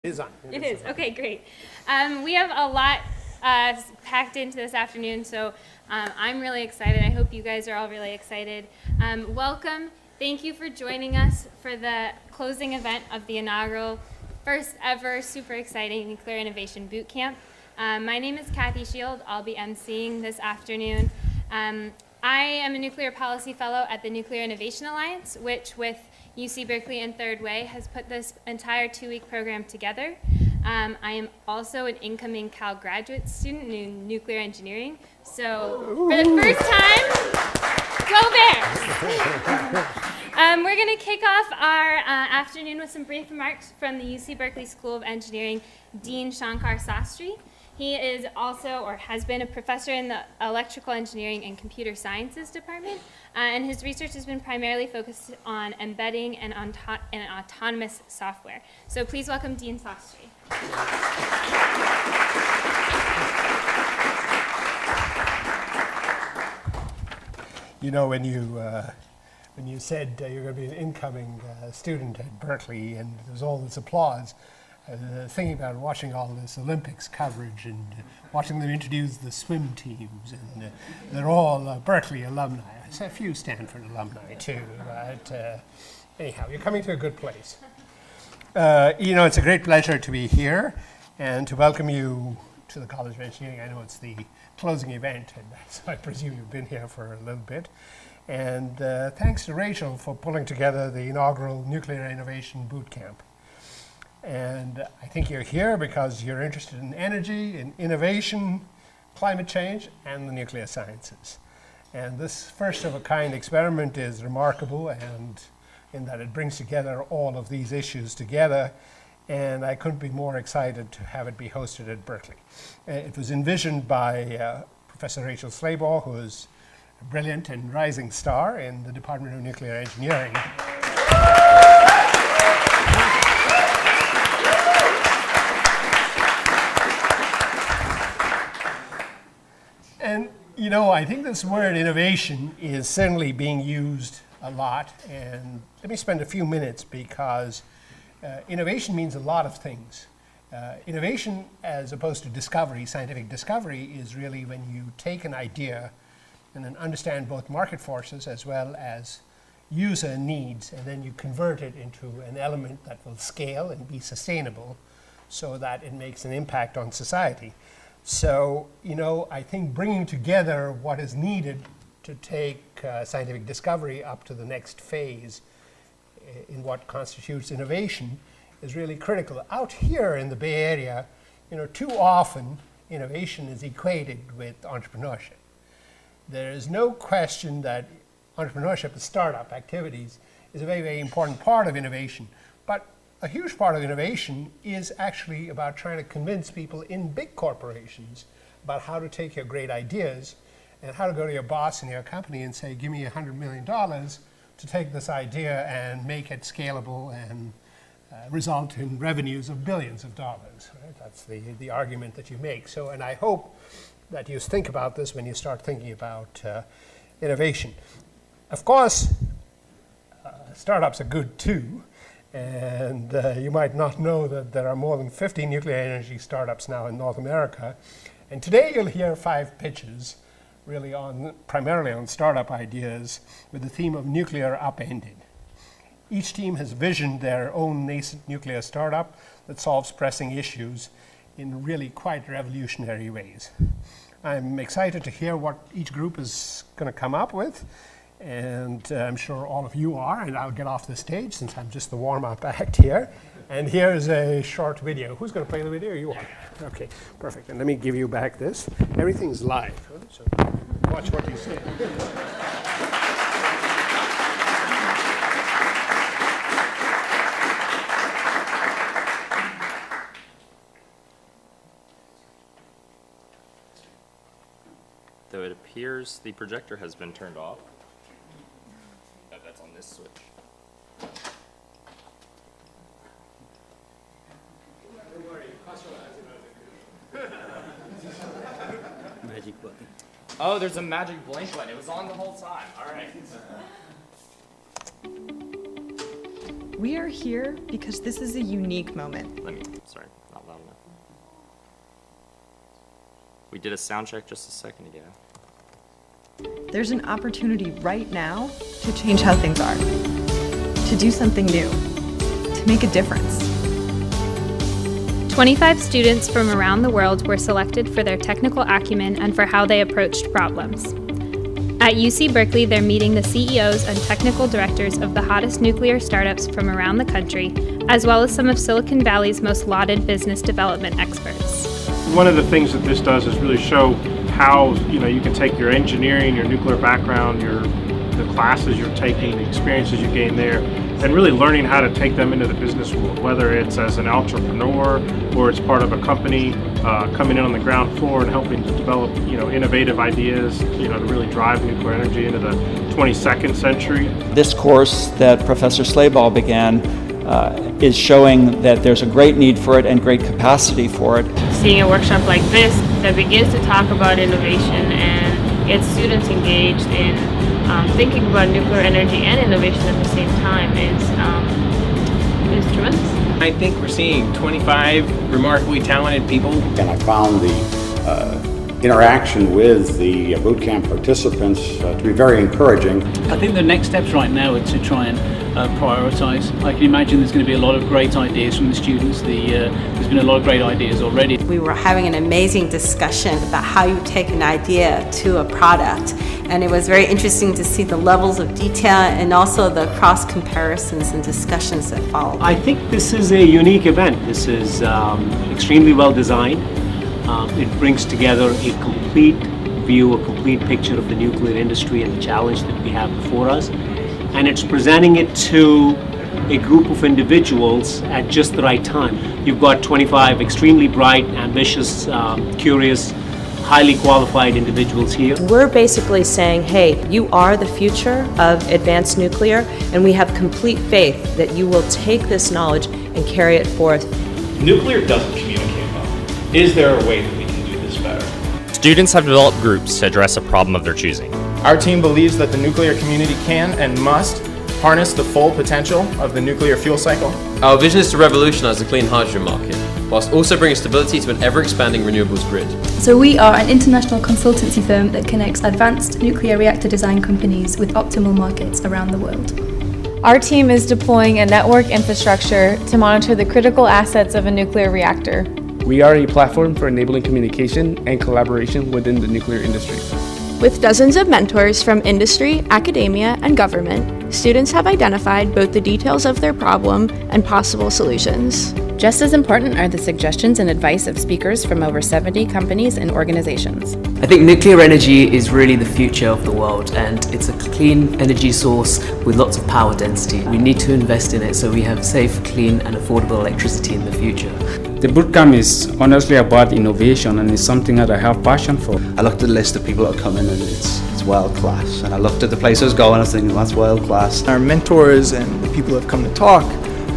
It is on. It is. Okay, great. We have a lot packed into this afternoon, so I'm really excited. I hope you guys are all really excited. Welcome. Thank you for joining us for the closing event of the inaugural, first ever, super exciting Nuclear Innovation Boot Camp. My name is Kathy Shield. I'll be emceeing this afternoon. I am a Nuclear Policy Fellow at the Nuclear Innovation Alliance, which with UC Berkeley and Third Way has put this entire two-week program together. I am also an incoming Cal graduate student in nuclear engineering. So for the first time, go Bears! We're going to kick off our afternoon with some brief remarks from the UC Berkeley School of Engineering, Dean Sastry. He is also, or has been, a professor in the Electrical Engineering and Computer Sciences department, and his research has been primarily focused on embedding and autonomous software. So please welcome Dean Sastry. You know, when you said you're going to be an incoming student at Berkeley, and there was all this applause, thinking about watching all this Olympics coverage and watching them introduce the swim teams, and they're all Berkeley alumni. A few Stanford alumni too, but anyhow, you're coming to a good place. You know, it's a great pleasure to be here and to welcome you to the College of Engineering. I know it's the closing event, and so I presume you've been here for a little bit. And thanks to Rachel for pulling together the inaugural Nuclear Innovation Boot Camp. And I think you're here because you're interested in energy, in innovation, climate change, and the nuclear sciences. And this first-of-a-kind experiment is remarkable, and in that it brings together all of these issues together. And I couldn't be more excited to have it be hosted at Berkeley. It was envisioned by Professor Rachel Slabaugh, who is a brilliant and rising star in the Department of Nuclear Engineering. And, you know, I think this word innovation is certainly being used a lot. And let me spend a few minutes because innovation means a lot of things. Innovation, as opposed to discovery, scientific discovery, is really when you take an idea and then understand both market forces as well as user needs, and then you convert it into an element that will scale and be sustainable so that it makes an impact on society. So, you know, I think bringing together what is needed to take scientific discovery up to the next phase in what constitutes innovation is really critical. Out here in the Bay Area, you know, too often innovation is equated with entrepreneurship. There is no question that entrepreneurship and startup activities is a very, very important part of innovation. But a huge part of innovation is actually about trying to convince people in big corporations about how to take your great ideas and how to go to your boss in your company and say, give me $100 million to take this idea and make it scalable and result in revenues of billions of dollars. Right? That's the argument that you make. So, and I hope that you think about this when you start thinking about innovation. Of course, startups are good too. And you might not know that there are more than 50 nuclear energy startups now in North America. And today you'll hear 5 pitches really primarily on startup ideas with the theme of nuclear upended. Each team has visioned their own nascent nuclear startup that solves pressing issues in really quite revolutionary ways. I'm excited to hear what each group is going to come up with. And I'm sure all of you are, and I'll get off the stage since I'm just the warm-up act here. And here's a short video. Who's going to play the video? You are. Okay, perfect. And let me give you back this. Everything's live, so watch what you say. Though it appears the projector has been turned off. That's on this switch. Magic button. Oh, there's a magic blank button. It was on the whole time. All right. We are here because this is a unique moment. Sorry, not loud enough. We did a sound check just a second ago. There's an opportunity right now to change how things are, to do something new, to make a difference. 25 students from around the world were selected for their technical acumen and for how they approached problems. At UC Berkeley, they're meeting the CEOs and technical directors of the hottest nuclear startups from around the country, as well as some of Silicon Valley's most lauded business development experts. One of the things that this does is really show how you can take your engineering, your nuclear background, the classes you're taking, the experiences you gain there, and really learning how to take them into the business world, whether it's as an entrepreneur or it's part of a company coming in on the ground floor and helping to develop innovative ideas to really drive nuclear energy into the 22nd century. This course that Professor Slayball began is showing that there's a great need for it and great capacity for it. Seeing a workshop like this that begins to talk about innovation and gets students engaged in thinking about nuclear energy and innovation at the same time is tremendous. I think we're seeing 25 remarkably talented people. And I found the interaction with the boot camp participants to be very encouraging. I think the next steps right now are to try and prioritize. I can imagine there's going to be a lot of great ideas from the students. There's been a lot of great ideas already. We were having an amazing discussion about how you take an idea to a product, and it was very interesting to see the levels of detail and also the cross comparisons and discussions that followed. I think this is a unique event. This is extremely well designed. It brings together a complete view, a complete picture of the nuclear industry and the challenge that we have before us. And it's presenting it to a group of individuals at just the right time. You've got 25 extremely bright, ambitious, curious, highly qualified individuals here. We're basically saying, hey, you are the future of advanced nuclear, and we have complete faith that you will take this knowledge and carry it forth. Nuclear doesn't communicate well. Is there a way that we can do this better? Students have developed groups to address a problem of their choosing. Our team believes that the nuclear community can and must harness the full potential of the nuclear fuel cycle. Our vision is to revolutionize the clean hydrogen market, whilst also bringing stability to an ever-expanding renewables grid. So we are an international consultancy firm that connects advanced nuclear reactor design companies with optimal markets around the world. Our team is deploying a network infrastructure to monitor the critical assets of a nuclear reactor. We are a platform for enabling communication and collaboration within the nuclear industry. With dozens of mentors from industry, academia, and government, students have identified both the details of their problem and possible solutions. Just as important are the suggestions and advice of speakers from over 70 companies and organizations. I think nuclear energy is really the future of the world, and it's a clean energy source with lots of power density. We need to invest in it so we have safe, clean, and affordable electricity in the future. The bootcamp is honestly about innovation, and it's something that I have passion for. I looked at the list of people that are coming, and it's world class. And I looked at the place I was going, and I was thinking, that's world class. Our mentors and the people who have come to talk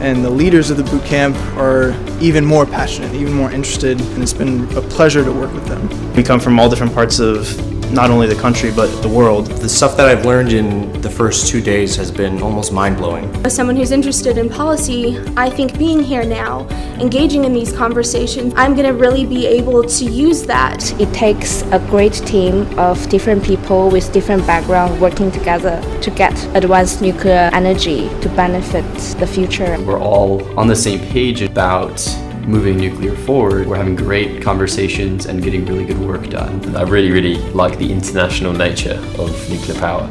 and the leaders of the boot camp are even more passionate, even more interested, and it's been a pleasure to work with them. We come from all different parts of not only the country but the world. The stuff that I've learned in the first 2 days has been almost mind-blowing. As someone who's interested in policy, I think being here now, engaging in these conversations, I'm going to really be able to use that. It takes a great team of different people with different backgrounds working together to get advanced nuclear energy to benefit the future. We're all on the same page about moving nuclear forward. We're having great conversations and getting really good work done. I really like the international nature of nuclear power.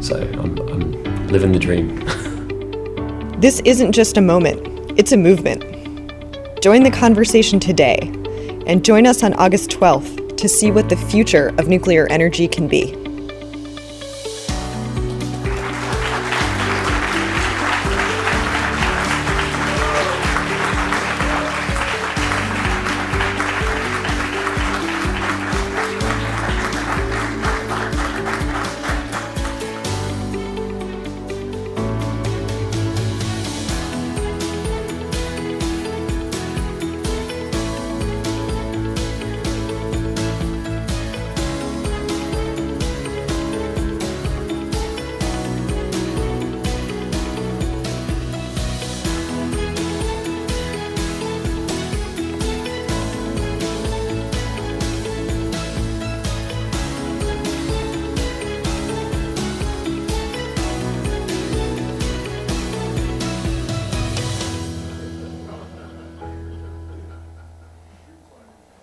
So I'm living the dream. This isn't just a moment, it's a movement. Join the conversation today and join us on August 12th to see what the future of nuclear energy can be.